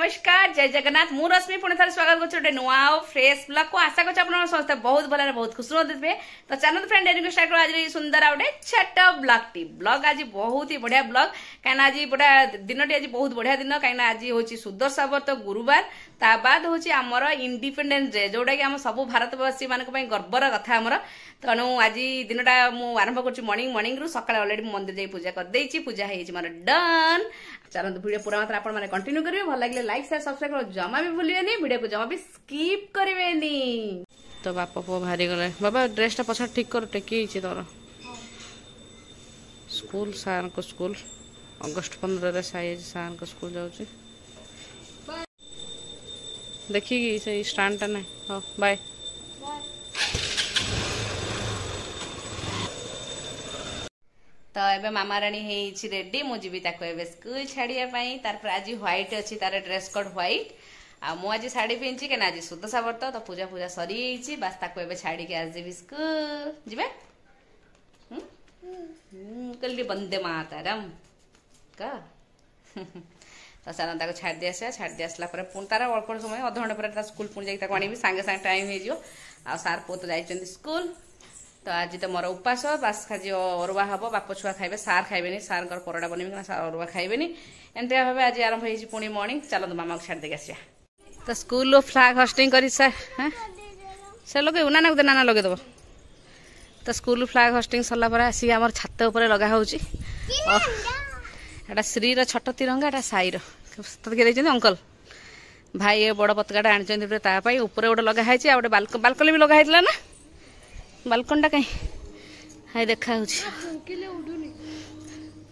नमस्कार जय जगन्नाथ मु रश्मि पुणी थे स्वागत कर नुआ फ्रेश ब्लॉग को आशा कर समस्त बहुत भल बहुत खुश रुहते तो चैनल फ्रेंड डेरी स्टार्ट कर आज सुंदर गोटे छोट ब्लॉग आज बहुत ही बढ़िया ब्लॉग कहीं आज बड़ा दिन आज बहुत बढ़िया दिन कहीं आज हूँ सुदर्शा व्रत गुरुवार ता बाद हूँ आमर इंडिपेंडेंस डे जोटा कि आम सब भारतवासी मान गर्वर कथा आमर तेणु आज दिनटा मुझे आरंभ कर मॉर्निंग रु सकाଳେ अलरेडी मंदिर जाई पूजा कर देछि पूजा है मोर डन चलते वीडियो पूरा मात्र आपण माने कंटिन्यू करिवे भल लागिले लाइक शेयर सब्सक्राइब कर जमा भी भूलिएनी वीडियो को जमा भी स्किप करिवेनी तो बापा पो भारी गले बाबा ड्रेस टा पछा ठीक कर टेकी छि तोर स्कूल सार को स्कूल अगस्त 15 रे साइज सार को स्कूल जाउछि देखी से स्टैंड टा नै हो बाय तो एबे मामा रानी है रेडी मुझे स्कूल छाड़ियापाई तार आज व्हाइट अच्छी तार ड्रेस कोड व्हाइट आ मु आज शाढ़ी पिंधि क्या आज सुदशा व्रत तो पूजा पूजा सरी बास ताको छाड़ी के आज जीवी स्कूल जीवे कल बंदे मातरम का तो चल छाड़ दी आसला पुणी तार अल्प समय अध घंटे पर स्कूल पुणी जाए आनी सागे सागे टाइम हो सार पु तो जाइए स्कूल तो आज तो मोर उपास बास खाजी अरुआ हम बाप छुआ खाइबे सार खाइबेनी सार परोटा बनमी सार अरुआ खाइबेनी एमती भाव आज आरंभ हो पुणी मॉर्निंग चलो मामा को छाड़ देके आसिया तो स्कूल फ्लैग होस्टिंग कर से लगे नाना को नाना लगे दब तो स्कूल फ्लैग होस्टिंग सरला पर आसिक आम छात उपर लगा होची और एटा श्री छोट तिरंगा एटा साई रे अंकल भाई बड़ पताका आनी ऊपर गोटे लगाई गोटे बालकनी भी लगाई ना बालकन टा कहीं हाय देखा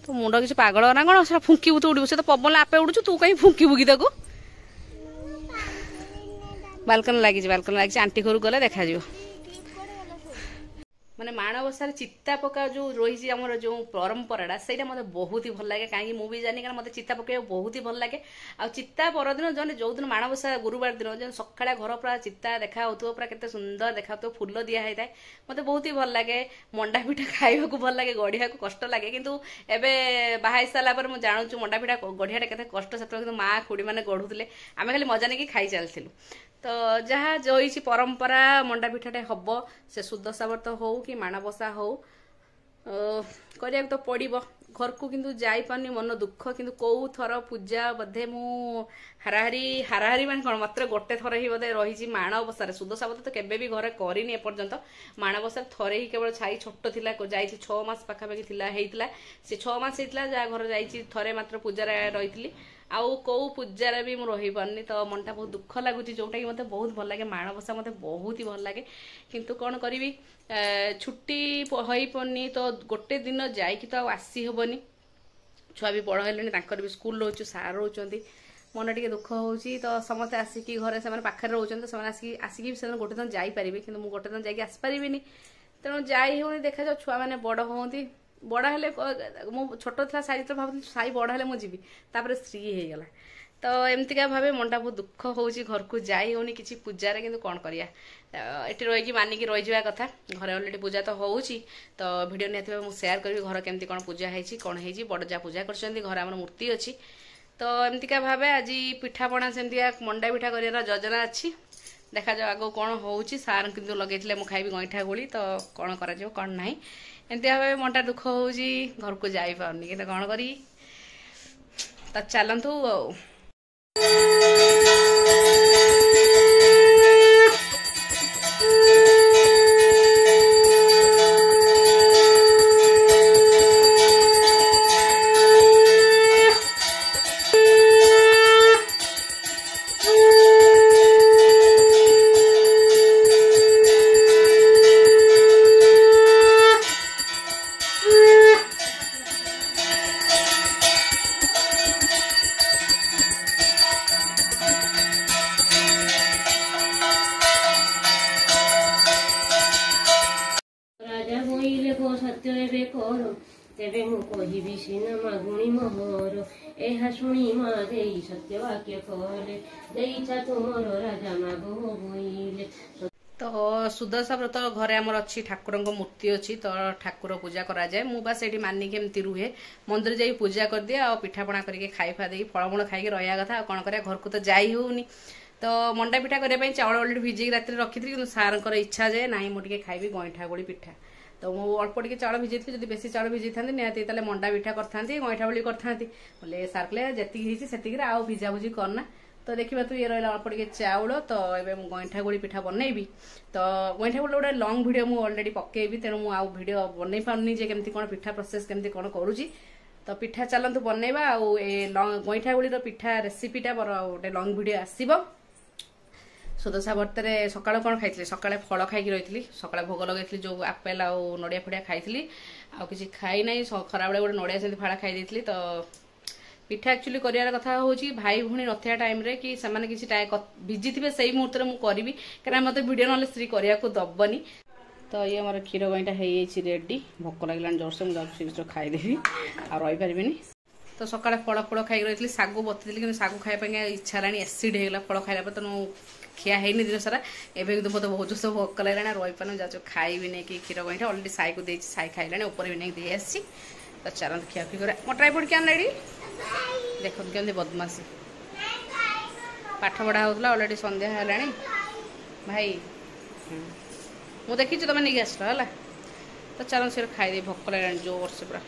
तो मुंड किसी पागल ना कौन से फुंकबू तो उड़ू से तो पवन आपे उड़ू तू कहीं फुंकबू कि बालकन लगी आंटी घर गले देखा माने माणबसार चित्ता पका जो रही आमर जो परंपराटा से मतलब बहुत ही भल लगे कहीं मुझे जानी क्या मतलब चित्ता पकड़ बहुत ही भल लगे आ चित्ता परदिन जो जो दिन माणबसा गुरुवार दिन जो सका घर पूरा चित्ता देखा हो पूरा केते सुंदर देखा फुल दिया होता है मत बहुत ही भल लगे मंडा पिठा खाइबा को भल लगे गढ़िया को कष्ट लगे किंतु एबे बाहा सारापर मुझे जानूँ मंडा पिठा गढ़िया केते कष्ट से माँ खुड़ी मैंने गढ़ुले आम खाली मजा नहीं खाई चलू तो जहाँ जो परंपरा मंडा पिठाटे हम से सुदशा व्रत हो कि माणबसा हो करिया तो पड़ो घर को किंतु जाई पानी मन दुख किंतु कौ थर पूजा बोधे मु हाराहारी मान कौन मात्र गोटे थर ही बोधे रही माणबसार सुदशा व्रत तो केबे भी घरे करनी एपर्यंत माणबसार थरे ही केवल छाई छोट थिला जाई 6 मास पाखापाखि थिला हेइतला से 6 मास हेइतला जा घर जाई थरे मात्र पूजा रही आउ कौ पूजार भी मुझे रही पारनी तो मनटा बहुत दुख लगुच जोटा कि मतलब बहुत भल लगे माणबसा मत बहुत ही भल लगे किंतु कौन करी छुट्टी हो पारनी तो गोटे दिन जाइकी तो आसी हेनी छुआ भी बड़ है भी स्कूल रोच सार रोच मन टे दुख हो तो समस्ते आसिकी घरे से पाखे रोच आसिकी से गोटे दिन जापारे कि मुझे गोटे दिन जाकि आसपारि तेणु जाई होनी देखा जाओ छुआ मैंने बड़ होती बड़ा हेले मो छोट था साई तो भाव साई बड़ा हेले मुझे तापर स्त्री हो गला तो एमतीका भाव मनटा बहुत दुख हो घर को जाई होनी किसी पूजार किंतु कौन करिया एटी रही मानिकी रही जावा कथा घरे अलरेडी पूजा तो हो तो वीडियो निहाती मुझे शेयर करी घर केमती कौन पूजा है कौन है बड़जा पूजा कर घर आम मूर्ति अच्छी तो एमतीका भाव आज पिठापणा सेमतिया मंडा पिठा कर योजना अच्छी देखा जाओ आगो कौन हो सार किंतु लगे मुझे खाइबी गईठा गोली तो कौन कौन ना एमती भाव मनटा दुख हो घर को जापारनी कि कौन करी तो चलतु तेरे मु कहि सीना मागुणी मोहर एहा शुणी मा देई सत्यवाक्य कहले देईचा तुमर राजा मागो बोइले तो सुदशा व्रत घरे आमर अच्छी ठाकुर मूर्ति अच्छी तो ठाकुर पूजा करा जाए मु बास ये मानिक एमती रुहे मंदिर जाई पूजा कर दिए आ पिठापଣା करके खाई फा दे फलमूल खाई रहा कथा कौन कर घर को तो जाई होनी तो मंडा पिठा करने चाउल अलरेडी भिजिक रात रखी कि सार इच्छा जाए ना मुझे खाइबी गईठा गोली पिठा तो मु अल्प टे चाउल भिजै थी बेसी चाउल भिजै था निहती मंडा पिठा करती गईठा गोली करती बोले सार कहे जी से आउ भिजा भुजी करना तो देखा तू ये रहा अल्प टे चाउल तो ये गईठा गोली पिठा बनईबी तो गईठा गोली गोटे लंग भिडियो मुझे अलरेडी पकेबी तेणु मुझे आउ भिडियो बनई पार्नी जे केमती कौन पिठा प्रोसेस केमती कौन करुँची तो पिठा चलतु बनइबा आउ गईठा गोली पिठा रेसिपीटा गोटे लंग भिडियो आसब सुदशा व्रत सकाल कौन खाई सकाले फल खाई रही सकाले भोग लगे जो आपेल आ नड़िया फड़िया खाई आउ कि खाई ना खरा बेले गोटे नड़िया से फाड़ा खाई तो पिठा एक्चुअली करार कथा हूँ भाई भूणी नथिया टाइम रे कि से किसी बिजी थे से मुहूर्त में करी क्या मत भिडियो ना स्त्री करने को दबनी तो ये मोर क्षीर गईटा हो रेडी भोक लगे जोर से मुझे खाईदेवी आ रही पारि तो सकाଳେ फल फल खाई रही सागु बतई कि सागु खावाई इच्छा है एसिड होगा फल खाइला तेणु खिया है दिन सारा एवं तो मतलब बहुत जोर भोक लगे रही पान जा खाइबी नहीं कि क्षीर गईटा अलरेडी साई को देती साई खाइलानी ऊपर भी नहीं दे आसी तो चलते खियाखी कर मो ट्राइपॉड क्या रेडी देख केमती बदमाशी पाठ पढ़ा होता अलरेडी संध्या है भाई मुझे देखी तुम नहीं आसल है तो चलो सी खाई भोक लगे जोर से पूरा।